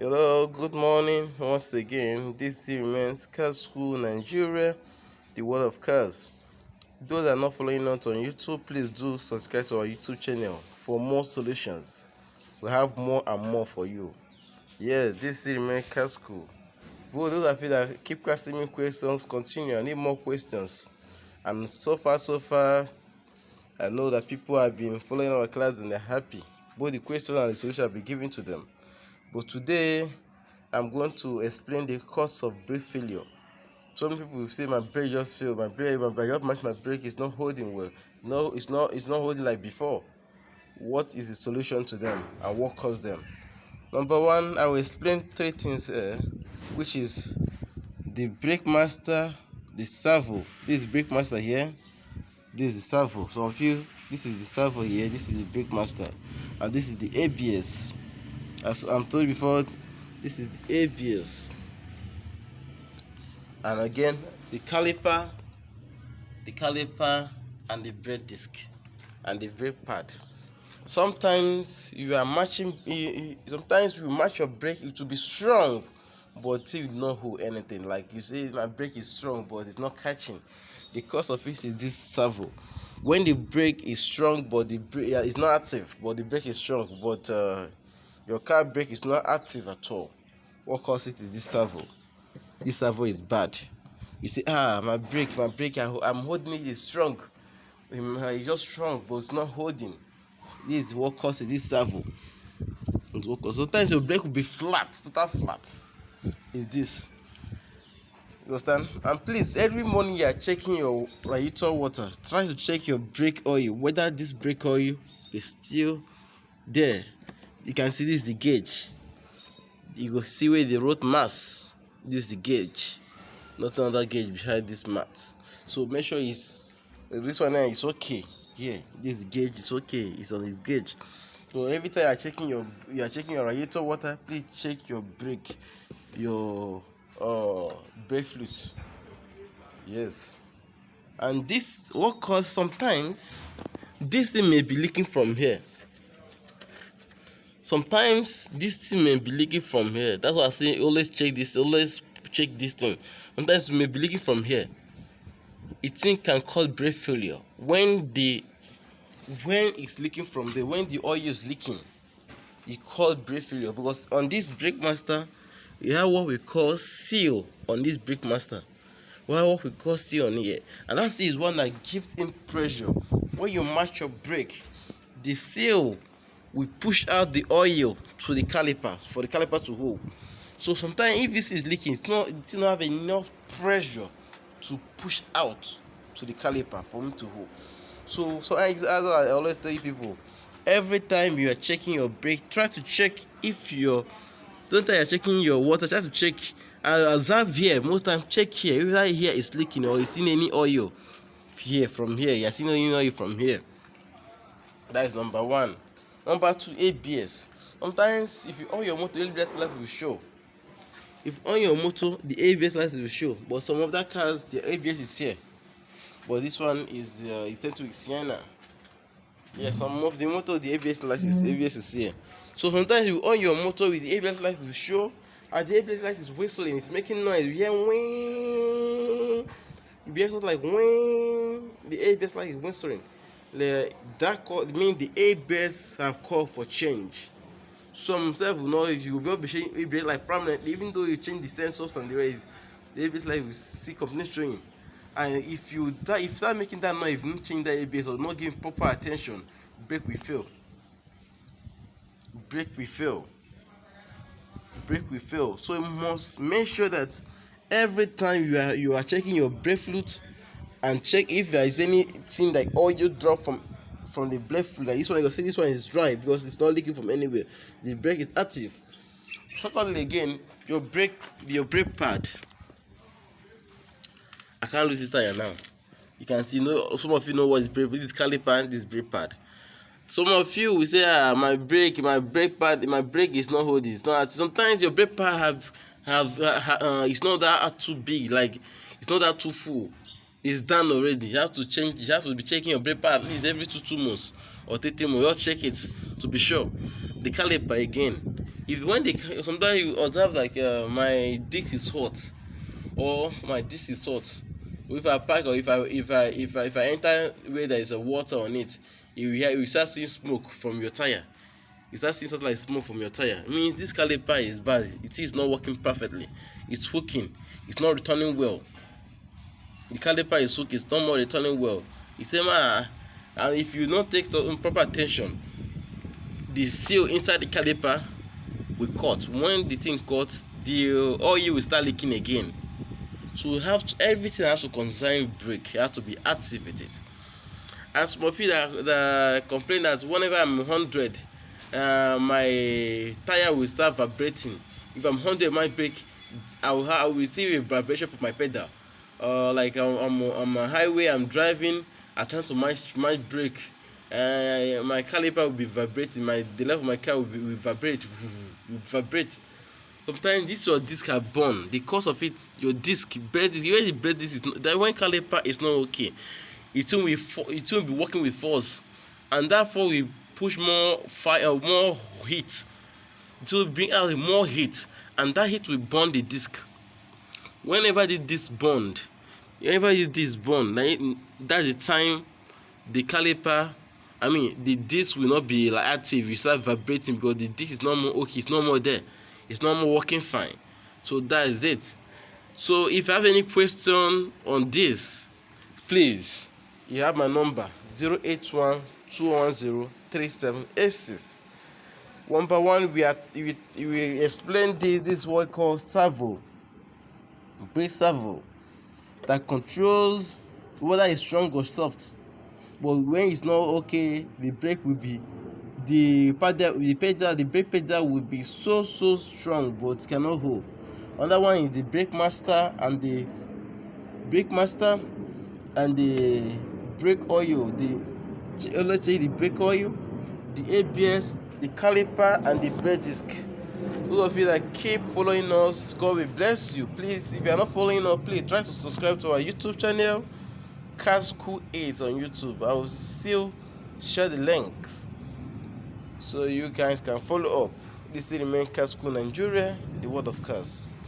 Hello, good morning once again. This remains Car School Nigeria, the world of cars. Those that are not following us on YouTube, please do subscribe to our YouTube channel for more solutions. We have more and more for you. Yes, this remains Car School. But those of you that keep asking me questions, continue. I need more questions. And so far, I know that people have been following our class and they're happy. Both the questions and the solution have been given to them. But today, I'm going to explain the cause of brake failure. Some people will say my brake just failed. My brake is not holding well. No, it's not holding like before. What is the solution to them and what caused them? Number one, I will explain three things which is the brake master, the servo. This is brake master here. This is the servo. Some of you, this is the servo here. This is the brake master, and this is the ABS. As I'm told before, this is the ABS, and again the caliper, and the brake disc, and the brake pad. Sometimes you are matching. Sometimes you match your brake, it will be strong, but you don't hold anything. Like you say, my brake is strong, but it's not catching. The cause of it is this servo. When the brake is strong, but the brake is not active, but the brake is strong, but your car brake is not active at all. What causes it is this servo. This servo is bad. You say, my brake, I'm holding it is strong. It's just strong, but it's not holding. This is what causes this servo. Sometimes your brake will be flat, total flat. Is this? You understand? And please, every morning you are checking your radiator water, try to check your brake oil, whether this brake oil is still there. You can see this is the gauge. You will see where the road mass. This is the gauge, not another gauge behind this mat. So make sure this one now is okay. Here, this gauge is okay. It's on its gauge. So every time you are checking your radiator water, please check your brake, your brake fluid. Yes. And this what cause sometimes this thing may be leaking from here. Sometimes this thing may be leaking from here. That's why I say always check this thing. Sometimes it may be leaking from here. It thing can cause brake failure when it's leaking from there. When the oil is leaking, it causes brake failure, because on this brake master we have what we call seal on this brake master. We have what we call seal on here, and that is one that gives in pressure. When you match your brake, the seal will push out the oil to the caliper for the caliper to hold. So sometimes if this is leaking, it don't have enough pressure to push out to the caliper for me to hold. So as I always tell you people, every time you are checking your brake, try to check if don't tell you're checking your water, try to check. Observe here, most time check here, whether here is leaking or you seen any oil here from here. You're seeing any oil from here. That is number one. Number two, ABS. Sometimes if you on your motor, the ABS light will show. If on your motor, the ABS light will show. But some of that cars, the ABS is here. But this one is sent with Sienna. Yeah, some of the motor, the ABS light is here. So sometimes you on your motor with the ABS light will show, and the ABS light is whistling. It's making noise. You hear wing. You hear like wing. The ABS light is whistling. That means the ABS have called for change. Some self will know if you will be changing ABS light permanently, even though you change the sensors and the rest, the ABS light will see completely showing. And if you start making that noise, if you don't change that ABS or not giving proper attention, brake will fail. So you must make sure that every time you are checking your brake fluid, and check if there is anything like oil drop from the brake fluid. Like this one, you can see this one is dry because it's not leaking from anywhere. The brake is active. Secondly, again, your brake pad. I can't lose this tire now. You can see, some of you know what is brake. This is caliper and this brake pad. Some of you will say, my brake is not holding. It's not. Sometimes your brake pad it's not that too big. Like it's not that too full. It's done already. You have to change. You have to be checking your brake pad at least every 2 months or 3 months. You have to check it to be sure. The caliper again. If when they sometimes you observe like my disc is hot, or my disc is hot, or if I park, or if I enter where there is a water on it, you start seeing smoke from your tire. You start seeing something like smoke from your tire. I mean, this caliper is bad. It is not working perfectly. It's hooking. It's not returning well. The caliper is hooking. It's not more returning well. You say, man, and if you don't take proper attention, the seal inside the caliper will cut. When the thing cuts, the oil will start leaking again. So everything has to concern brake. It has to be activated. And some of you that complain that whenever I'm 100, my tire will start vibrating. If I'm 100 my brake, I will receive a vibration from my pedal. Like I'm on a highway, I'm driving, I turn to my brake, my caliper will be vibrating, the left of my car will vibrate. Sometimes this your disc are burn. The cause of it, your disc, when the brake disc is that when caliper is not okay, it won't be working with force, and therefore we push more fire, more heat. It will bring out more heat, and that heat will burn the disc. Whenever this disc burned, that's the time the caliper, I mean the disc will not be like active. You start vibrating because the disc is not more okay. It's not more there. It's not more working fine. So that is it. So if you have any question on this, please, you have my number 081-210-3786. One by one, we explain this is what we call servo, brake servo, that controls whether it's strong or soft. But when it's not okay, the brake will be the brake pedal will be so strong, but it cannot hold. Another one is the brake master and the brake oil. Let's say the brake oil, the ABS, the caliper, and the brake disc. Those of you that keep following us, God will bless you. Please, if you are not following us, please try to subscribe to our YouTube channel, Car School 8 on YouTube. I will still share the links so you guys can follow up. This remains Car School Nigeria, the world of cars.